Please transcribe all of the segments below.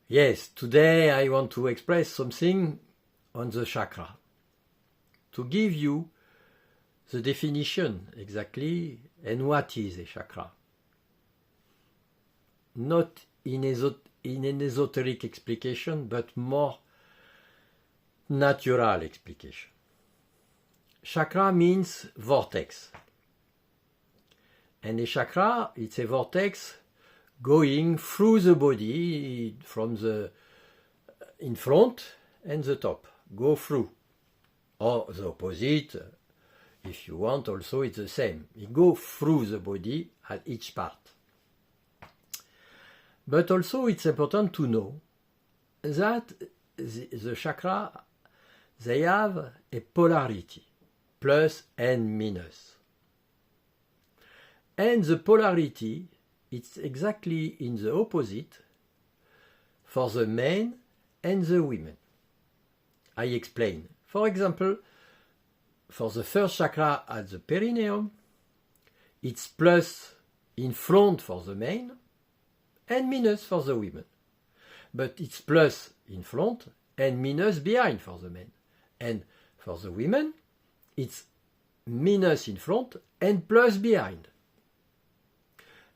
Yes, today I want to express something on the chakra. To give you the definition exactly and what is a chakra. Not in an esoteric explication, but more natural explication. Chakra means vortex. And a chakra, it's a vortex going through the body from the in front and the top. Go through. Or the opposite, if you want, also it's the same. You go through the body at each part. But also it's important to know that the chakra, they have a polarity, plus and minus. And the polarity, it's exactly in the opposite for the men and the women. I explain. For example, for the first chakra at the perineum, it's plus in front for the men and minus for the women. But it's plus in front and minus behind for the men. And for the women, it's minus in front and plus behind.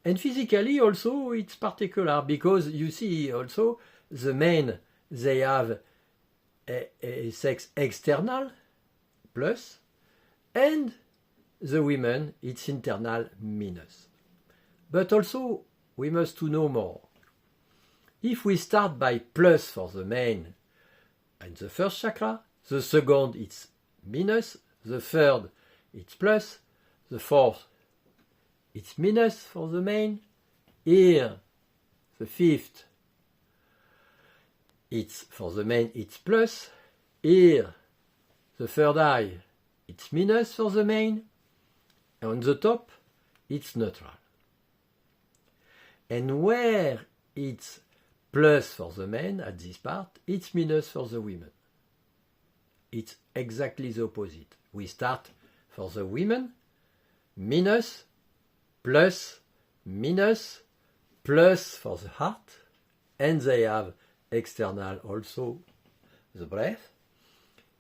And physically also it's particular because you see also the men, they have a sex external plus and the women it's internal minus. But also we must to know more. If we start by plus for the men and the first chakra, the second it's minus, the third it's plus, the fourth it's minus for the main. Here, the fifth, it's for the main, it's plus. Here, the third eye, it's minus for the main. And on the top, it's neutral. And where it's plus for the men at this part, it's minus for the women. It's exactly the opposite. We start for the women, minus, plus, minus, plus for the heart, and they have external also the breath,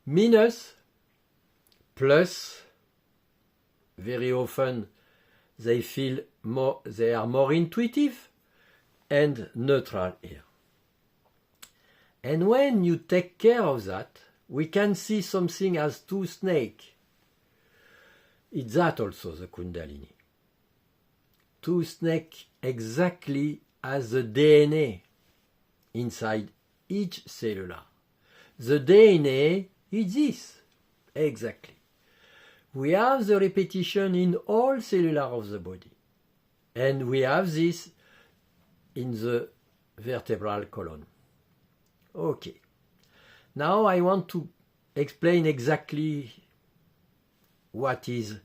minus, plus, very often they feel more, they are more intuitive, and neutral here. And when you take care of that, we can see something as two snakes. It's that also the Kundalini. Two snakes exactly as the DNA inside each cellular. The DNA is this, exactly. We have the repetition in all cellular of the body. And we have this in the vertebral column. Okay. Now I want to explain exactly what is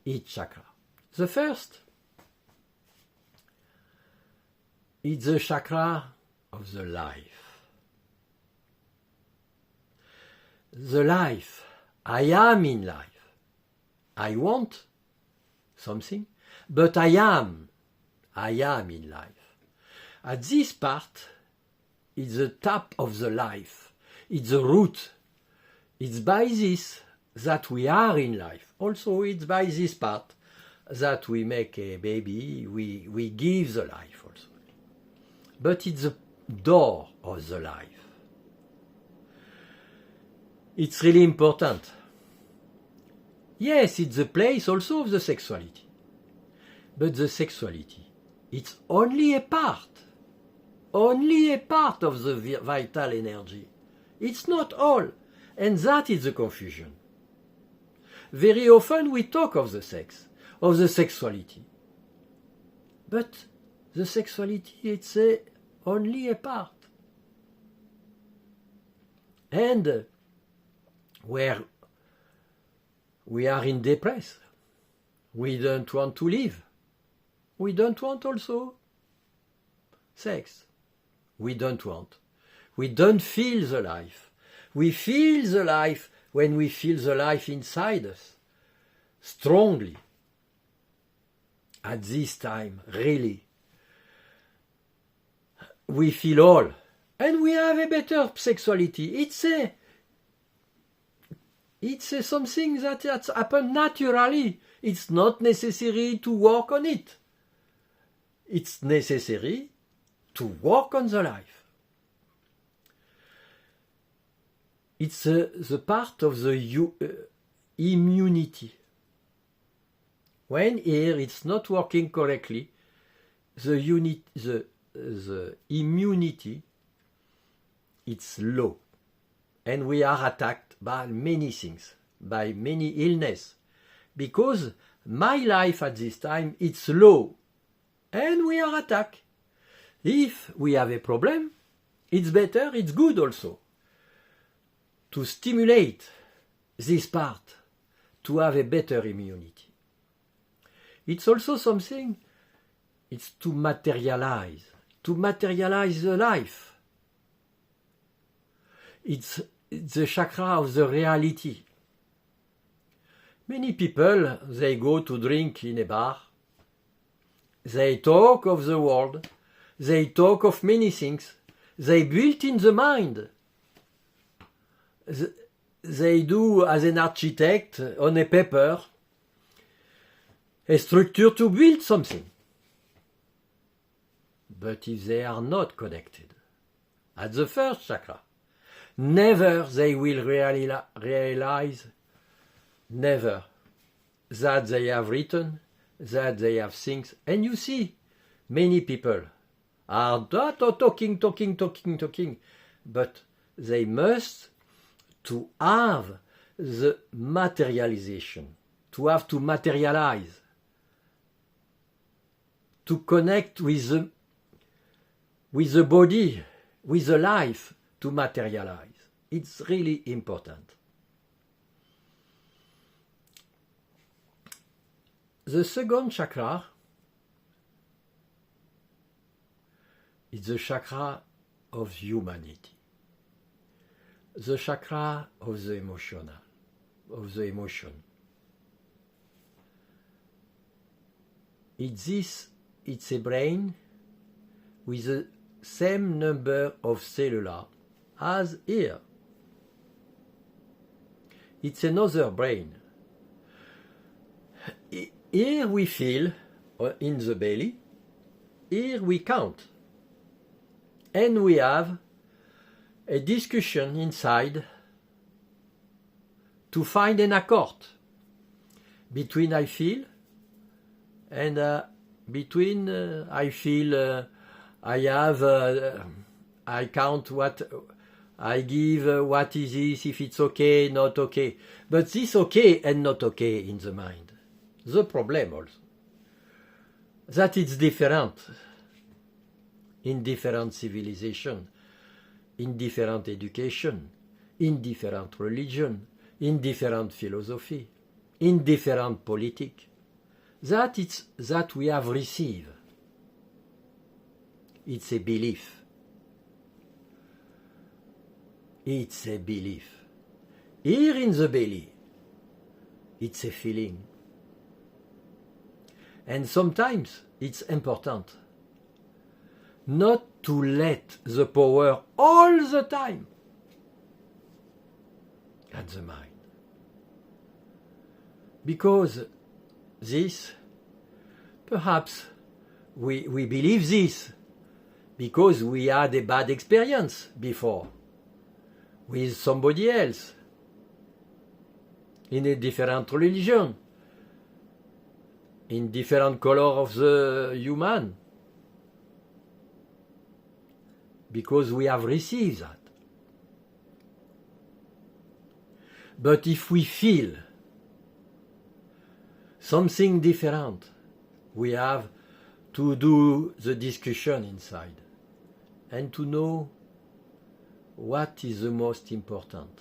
each chakra. The first is the chakra of the life. The life. I am in life. I want something, but I am in life. At this part, it's the top of the life. It's the root. It's by this that we are in life. Also, it's by this part that we make a baby, we give the life also. But it's the door of the life. It's really important. Yes, it's the place also of the sexuality. But the sexuality, it's only a part of the vital energy. It's not all. And that is the confusion. Very often we talk of the sex, of the sexuality. But the sexuality, it's only a part. And where we are in depression, we don't want to live. We don't want also sex. We don't want. We don't feel the life. We feel the life when we feel the life inside us, strongly. At this time, really, we feel all, and we have a better sexuality. It's something that happens naturally. It's not necessary to work on it. It's necessary to work on the life. It's the part of the immunity. When here it's not working correctly, the immunity, it's low. And we are attacked by many things, by many illness. Because my life at this time, it's low. And we are attacked. If we have a problem, it's better, it's good also to stimulate this part, to have a better immunity. It's also something, it's to materialize the life. It's the chakra of the reality. Many people, they go to drink in a bar, they talk of the world, they talk of many things, they build in the mind. They do, as an architect, on a paper, a structure to build something. But if they are not connected at the first chakra, never they will realize, never, that they have written, that they have things. And you see, many people are talking, but they must to have the materialization, to have to materialize, to connect with the body, with the life, to materialize. It's really important. The second chakra is the chakra of humanity, the chakra of the emotion. It's a brain with the same number of cellular as here. It's another brain. Here we feel in the belly, here we count, and we have a discussion inside to find an accord between I feel and between I feel I have I count what I give what is this, if it's okay, not okay. But this okay and not okay in the mind. The problem also that it's different in different civilization, in different education, in different religion, in different philosophy, in different politics. That we have received. It's a belief. It's a belief. Here in the belly, it's a feeling. And sometimes it's important not to let the power all the time at the mind. Because this, perhaps we believe this because we had a bad experience before with somebody else in a different religion, in different color of the human, because we have received that. But if we feel something different, we have to do the discussion inside and to know what is the most important.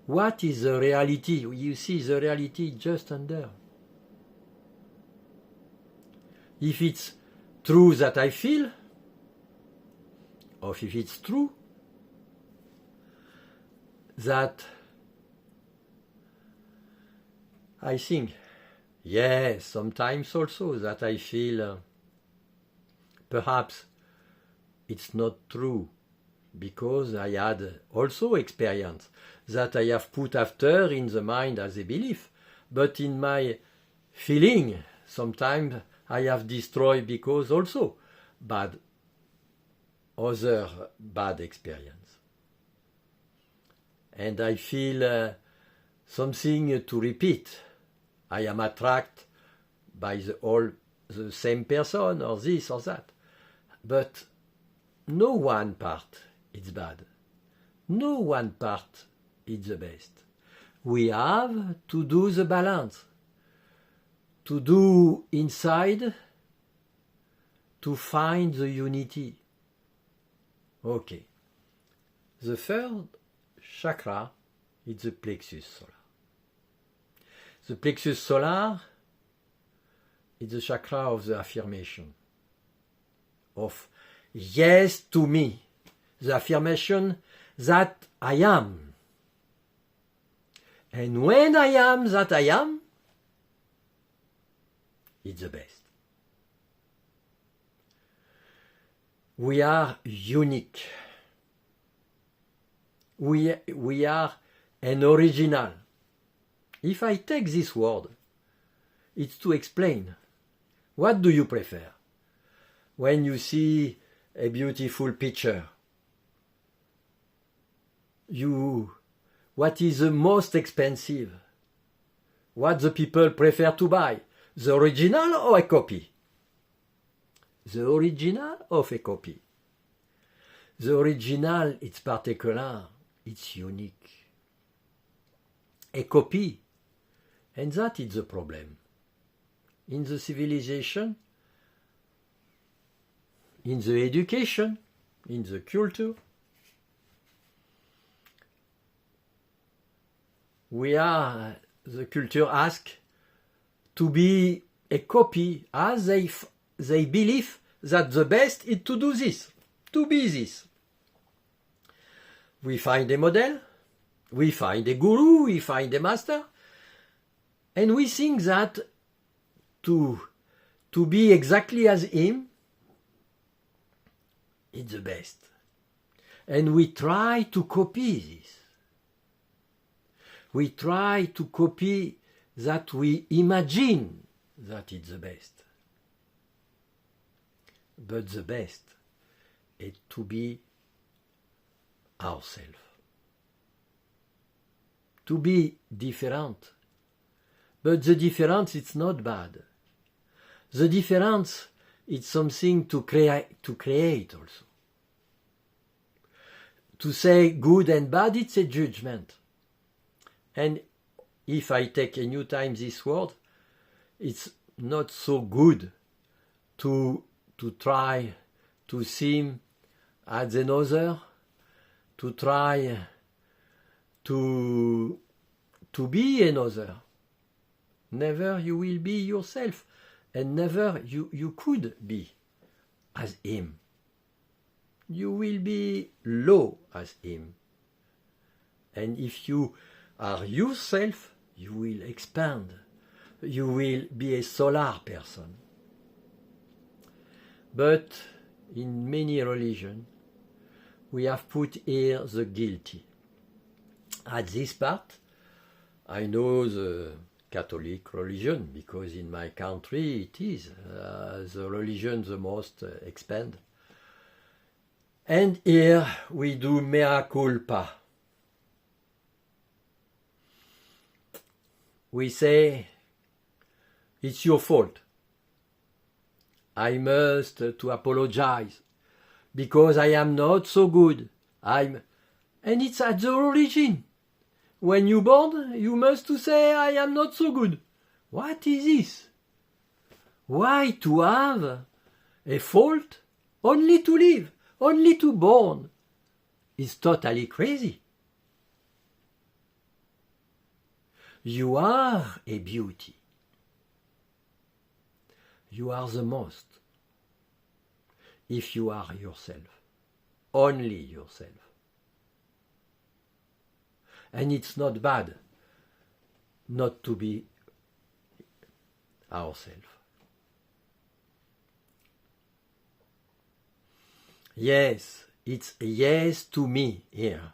What is the reality? You see the reality just under. If it's true that I feel, or if it's true that I think, yes, sometimes also that I feel perhaps it's not true because I had also experience that I have put after in the mind as a belief, but in my feeling, sometimes I have destroyed because also other bad experience. And I feel something to repeat. I am attracted by the same person or this or that. But no one part is bad. No one part is the best. We have to do the balance. To do inside, to find the unity. Okay. The third chakra is the plexus solar. The plexus solar is the chakra of the affirmation, of yes to me, the affirmation that I am. And when I am that I am, it's the best. We are unique. We are an original. If I take this word, it's to explain. What do you prefer? When you see a beautiful picture, what is the most expensive? What the people prefer to buy? The original or a copy? The original of a copy. The original, it's particular, it's unique. A copy, and that is the problem. In the civilization, in the education, in the culture, the culture asks to be a copy as they believe that the best is to do this, to be this. We find a model, we find a guru, we find a master, and we think that to be exactly as him is the best. And we try to copy this. We try to copy that we imagine that it's the best. But the best is to be ourselves. To be different. But the difference is not bad. The difference is something to create also. To say good and bad, it's a judgment. And if I take a new time this word, it's not so good to try to seem as another, to try to be another. Never you will be yourself, and never you could be as him. You will be low as him. And if you are yourself, you will expand. You will be a solar person. But in many religions, we have put here the guilty. At this part, I know the Catholic religion, because in my country it is the religion the most expanded. And here we do mea culpa. We say, it's your fault. I must to apologize because I am not so good. And it's at the origin. When you born, you must to say, I am not so good. What is this? Why to have a fault only to live, only to born? Is totally crazy. You are a beauty. You are the most. If you are yourself, only yourself. And it's not bad not to be ourselves. Yes, It's yes to me here.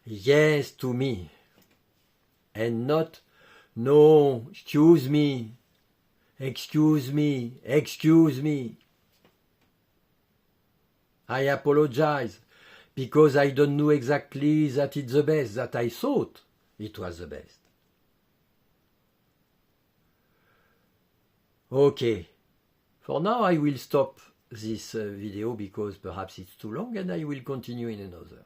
Yes to me. And not no, excuse me. Excuse me. Excuse me. I apologize because I don't know exactly that it's the best, that I thought it was the best. Okay, for now I will stop this video because perhaps it's too long and I will continue in another.